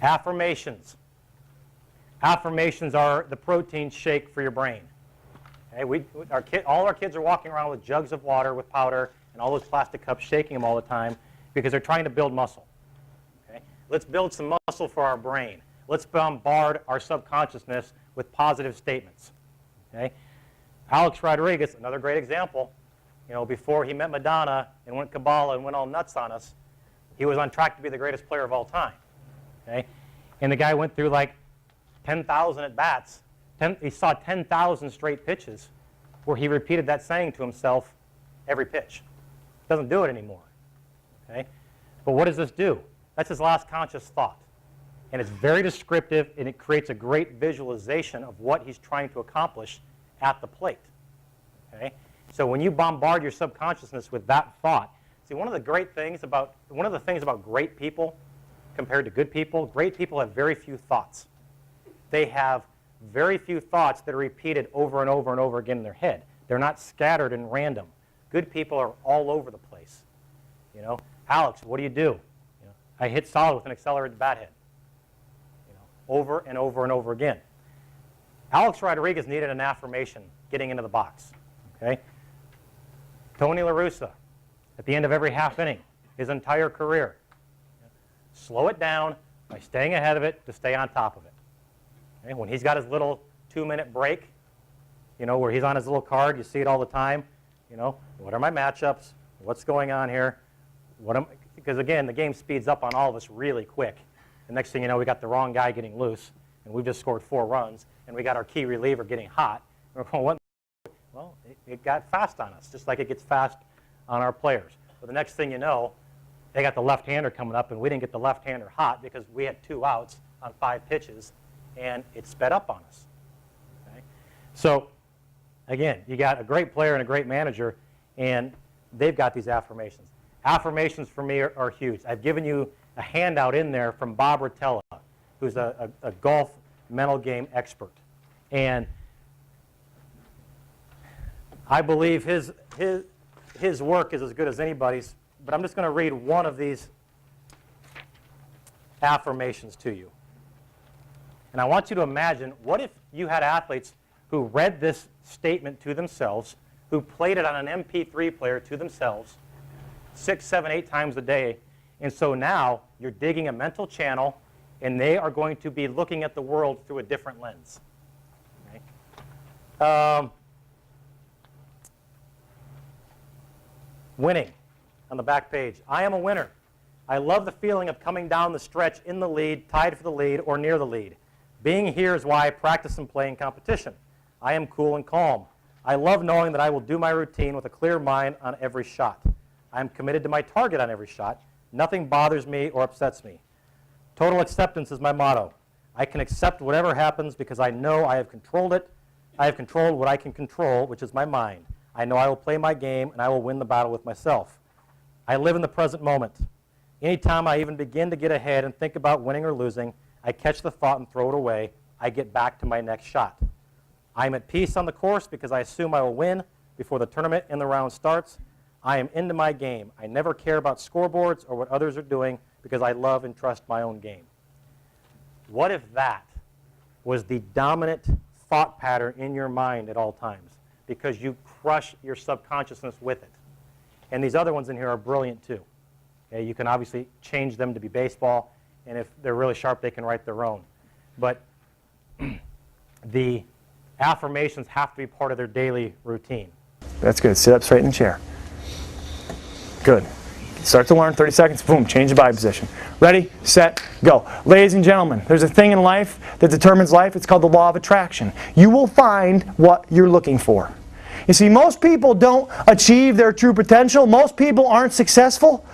Affirmations. Affirmations are the protein shake for your brain. Okay, all our kids are walking around with jugs of water with powder and all those plastic cups, shaking them all the time because they're trying to build muscle. Okay? Let's build some muscle for our brain. Let's bombard our subconsciousness with positive statements. Okay? Alex Rodriguez, another great example. You know, before he met Madonna and went Kabbalah and went all nuts on us, he was on track to be the greatest player of all time. Okay? And the guy went through like 10,000 at-bats. He saw 10,000 straight pitches where he repeated that saying to himself every pitch. Doesn't do it anymore. Okay? But what does this do? That's his last conscious thought. And it's very descriptive, and it creates a great visualization of what he's trying to accomplish at the plate. Okay? So when you bombard your subconsciousness with that thought, see, one of the things about great people compared to good people, great people have very few thoughts. They have very few thoughts that are repeated over and over and over again in their head. They're not scattered and random. Good people are all over the place. You know, Alex, what do? You know, I hit solid with an accelerated bat head. You know, over and over and over again. Alex Rodriguez needed an affirmation getting into the box. Okay? Tony La Russa, at the end of every half inning, his entire career, slow it down by staying ahead of it to stay on top of it. Okay? When he's got his little 2-minute break, you know, where he's on his little card, you see it all the time. You know, what are my matchups? What's going on here? Because again, the game speeds up on all of us really quick. The next thing you know, we got the wrong guy getting loose, and we've just scored 4 runs, and we got our key reliever getting hot. And we're going, what? Well, it got fast on us, just like it gets fast on our players. But the next thing you know, they got the left-hander coming up, and we didn't get the left-hander hot because we had 2 outs on 5 pitches, and it sped up on us. Okay? So, again, you got a great player and a great manager, and they've got these affirmations. Affirmations for me are huge. I've given you a handout in there from Bob Rotella, who's a golf mental game expert. And I believe his work is as good as anybody's, but I'm just going to read one of these affirmations to you. And I want you to imagine, what if you had athletes who read this statement to themselves, who played it on an MP3 player to themselves 6, 7, 8 times a day, and so now you're digging a mental channel, and they are going to be looking at the world through a different lens. Okay? Winning on the back page. I am a winner. I love the feeling of coming down the stretch in the lead, tied for the lead, or near the lead. Being here is why I practice and play in competition. I am cool and calm. I love knowing that I will do my routine with a clear mind on every shot. I am committed to my target on every shot. Nothing bothers me or upsets me. Total acceptance is my motto. I can accept whatever happens because I know I have controlled it. I have controlled what I can control, which is my mind. I know I will play my game and I will win the battle with myself. I live in the present moment. Anytime I even begin to get ahead and think about winning or losing, I catch the thought and throw it away. I get back to my next shot. I am at peace on the course because I assume I will win before the tournament and the round starts. I am into my game. I never care about scoreboards or what others are doing because I love and trust my own game. What if that was the dominant thought pattern in your mind at all times? Because you crush your subconsciousness with it. And these other ones in here are brilliant too. Okay, you can obviously change them to be baseball, and if they're really sharp, they can write their own. But the affirmations have to be part of their daily routine. That's good. Sit up straight in the chair. Good. Start to learn, 30 seconds, boom, change the body position. Ready, set, go. Ladies and gentlemen, there's a thing in life that determines life. It's called the law of attraction. You will find what you're looking for. You see, most people don't achieve their true potential. Most people aren't successful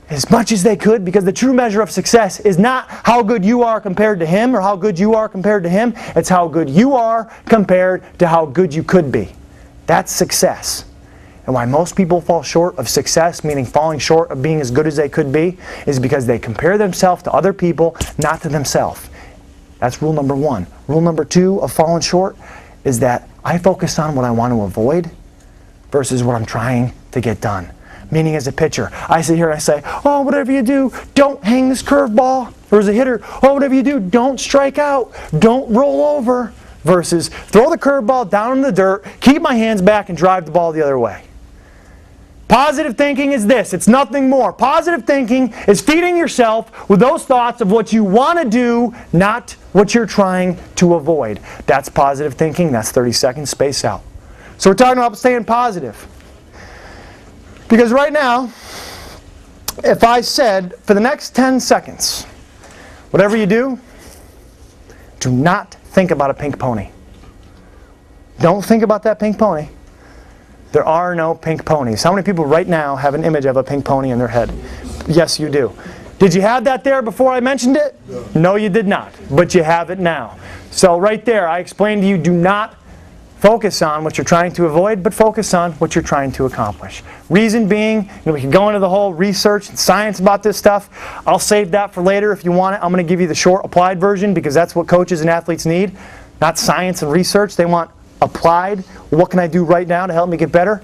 as much as they could, because the true measure of success is not how good you are compared to him or how good you are compared to him. It's how good you are compared to how good you could be. That's success. And why most people fall short of success, meaning falling short of being as good as they could be, is because they compare themselves to other people, not to themselves. That's rule number 1. Rule number 2 of falling short is that I focus on what I want to avoid versus what I'm trying to get done. Meaning as a pitcher, I sit here and I say, oh, whatever you do, don't hang this curveball. Or as a hitter, oh, whatever you do, don't strike out, don't roll over. Versus throw the curveball down in the dirt, keep my hands back, and drive the ball the other way. Positive thinking is this. It's nothing more. Positive thinking is feeding yourself with those thoughts of what you want to do, not what you're trying to avoid. That's positive thinking. That's 30 seconds. Space out. So we're talking about staying positive. Because right now, if I said for the next 10 seconds, whatever you do not think about a pink pony. Don't think about that pink pony. There are no pink ponies. How many people right now have an image of a pink pony in their head? Yes, you do. Did you have that there before I mentioned it? No, you did not. But you have it now. So right there, I explained to you, do not focus on what you're trying to avoid, but focus on what you're trying to accomplish. Reason being, we can go into the whole research and science about this stuff. I'll save that for later if you want it. I'm going to give you the short applied version because that's what coaches and athletes need. Not science and research. They want applied. What can I do right now to help me get better?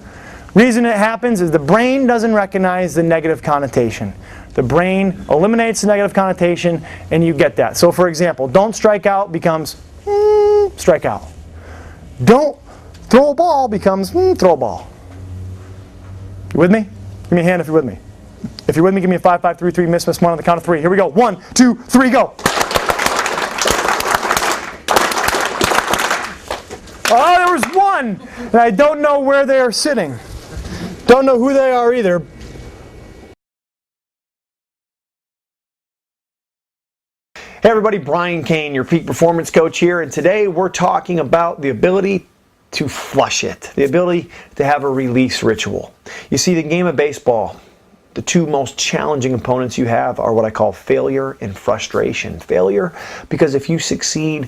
Reason it happens is the brain doesn't recognize the negative connotation. The brain eliminates the negative connotation and you get that. So for example, don't strike out becomes strike out. Don't throw a ball becomes throw a ball. You with me? Give me a hand if you're with me. If you're with me, give me a 5, 5, 3, 3, miss 1 on the count of 3. Here we go. 1, 2, 3, go. Oh, there was one, and I don't know where they are sitting. Don't know who they are either. Hey everybody, Brian Kane, your peak performance coach here, and today we're talking about the ability to flush it, the ability to have a release ritual. You see, the game of baseball, the two most challenging opponents you have are what I call failure and frustration. Failure, because if you succeed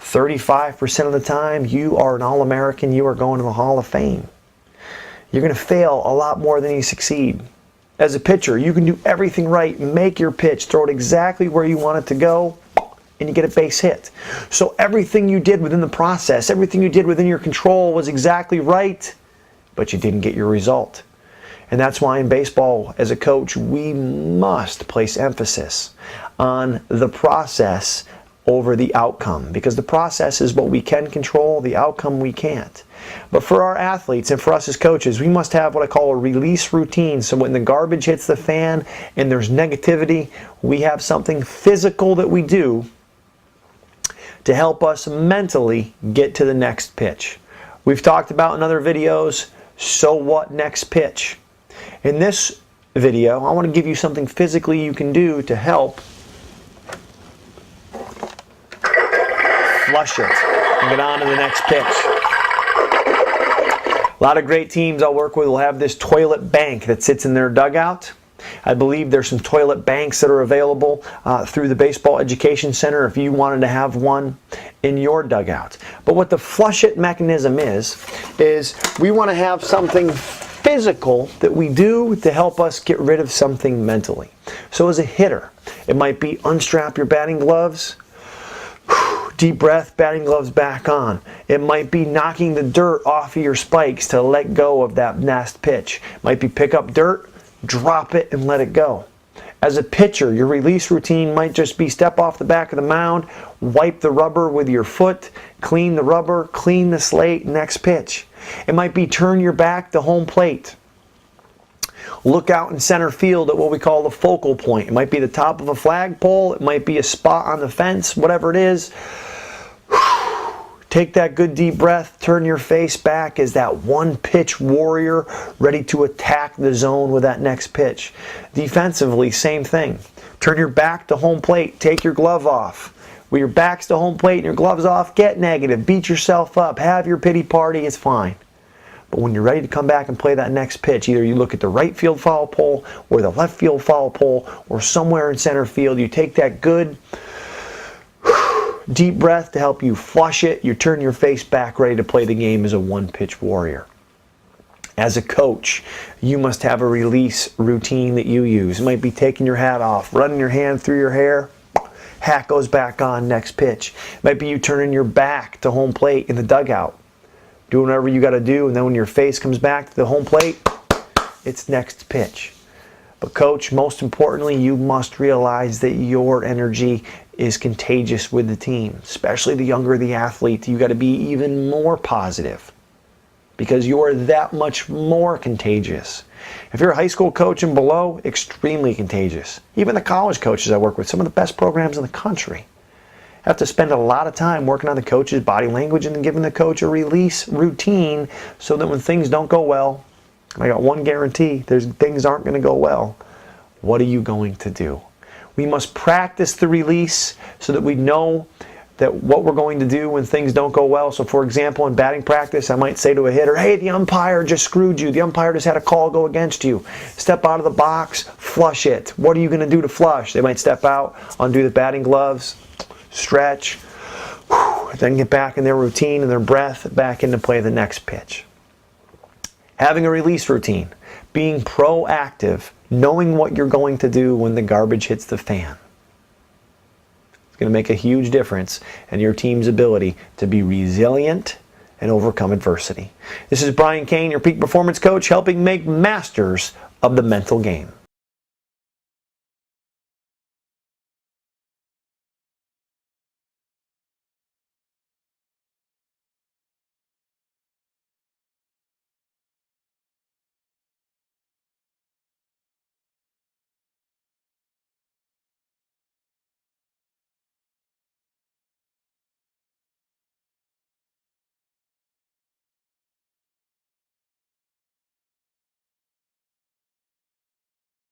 35% of the time, you are an All-American, you are going to the Hall of Fame. You're going to fail a lot more than you succeed. As a pitcher, you can do everything right, make your pitch, throw it exactly where you want it to go, and you get a base hit. So everything you did within the process, everything you did within your control was exactly right, but you didn't get your result. And that's why in baseball, as a coach, we must place emphasis on the process over the outcome, because the process is what we can control, the outcome we can't. But for our athletes and for us as coaches, we must have what I call a release routine. So when the garbage hits the fan and there's negativity, we have something physical that we do to help us mentally get to the next pitch. We've talked about in other videos, so what next pitch? In this video, I want to give you something physically you can do to help flush it and get on to the next pitch. A lot of great teams I'll work with will have this toilet bank that sits in their dugout. I believe there's some toilet banks that are available through the Baseball Education Center if you wanted to have one in your dugout. But what the flush it mechanism is we want to have something physical that we do to help us get rid of something mentally. So as a hitter, it might be unstrap your batting gloves, deep breath, batting gloves back on. It might be knocking the dirt off of your spikes to let go of that next pitch. It might be pick up dirt, drop it, and let it go. As a pitcher, your release routine might just be step off the back of the mound, wipe the rubber with your foot, clean the rubber, clean the slate, next pitch. It might be turn your back to home plate. Look out in center field at what we call the focal point. It might be the top of a flagpole, it might be a spot on the fence, whatever it is. Take that good deep breath, turn your face back as that one pitch warrior ready to attack the zone with that next pitch. Defensively, same thing. Turn your back to home plate, take your glove off. With your back's to home plate and your gloves off, get negative, beat yourself up, have your pity party, it's fine. But when you're ready to come back and play that next pitch, either you look at the right field foul pole or the left field foul pole or somewhere in center field, you take that good deep breath to help you flush it. You turn your face back ready to play the game as a one-pitch warrior. As a coach, you must have a release routine that you use. It might be taking your hat off, running your hand through your hair, hat goes back on, next pitch. It might be you turning your back to home plate in the dugout, doing whatever you got to do, and then when your face comes back to the home plate, it's next pitch. But coach, most importantly, you must realize that your energy is contagious with the team, especially the younger the athlete. You got to be even more positive because you are that much more contagious. If you're a high school coach and below, extremely contagious. Even the college coaches I work with, some of the best programs in the country, have to spend a lot of time working on the coach's body language and giving the coach a release routine so that when things don't go well, I got one guarantee, things aren't going to go well. What are you going to do? We must practice the release so that we know that what we're going to do when things don't go well. So for example, in batting practice, I might say to a hitter, hey, the umpire just screwed you. The umpire just had a call go against you. Step out of the box, flush it. What are you going to do to flush? They might step out, undo the batting gloves, stretch, then get back in their routine and their breath back into play the next pitch. Having a release routine, being proactive, knowing what you're going to do when the garbage hits the fan. It's going to make a huge difference in your team's ability to be resilient and overcome adversity. This is Brian Kane, your peak performance coach, helping make masters of the mental game.